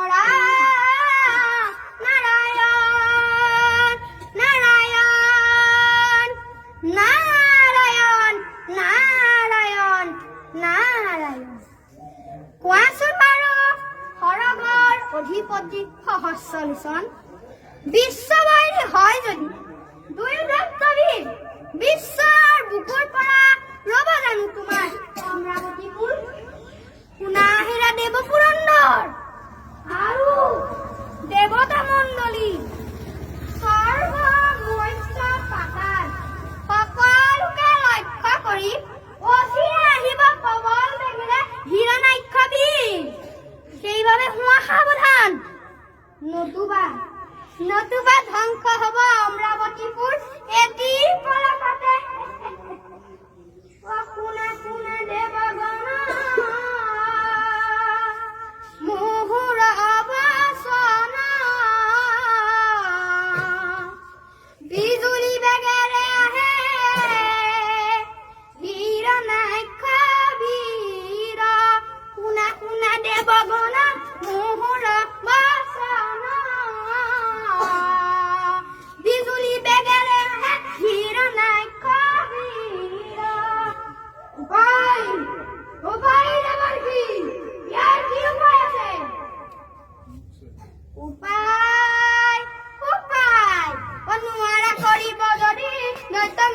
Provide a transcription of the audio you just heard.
হৰা নাৰায়ণ নাৰায়ণ নাৰায়ণ নাৰায়ণ নাৰায়ণ। কোৱাচোন বাৰু সৰগৰ অধিপতি সহস্ৰ লোচন বিশ্ববাহিনী হয় যদি দুৰ্দত্তবীৰ বিশ্বৰ বুকুৰ পৰা ৰব জানো তোমাৰ অমৰাৱতীপুৰ সোণাহেৰা দেৱ পুৰন্দৰ আৰু দেৱতা মণ্ডলী সৰ্ব মৎস্য পাতাল সকলোকে লক্ষ্য কৰি অচিৰে আহিব প্ৰবল বেগেৰে হিৰণ্যাক্ষ বীৰ। সেইবাবে হোৱা সাৱধান, নতুবা ধ্বংস হব অমৰাৱতীপুৰ এটিৰ পলকতে। শুনা শুনা দেৱগণ মুহুৰ অৱসান বিজুলী বেগেৰে আহে হিৰণ্যাক্ষ বীৰ। শুনা শুনা দেৱগণ মুহুৰ অৱসান বিজুলী বেগেৰে আহে হিৰণ্যাক্ষ বীৰ। উপায় দেৱৰ কি? ইয়াৰ কি উপায় আছে? উপায় নোৱাৰা কৰিব যদি নৈতং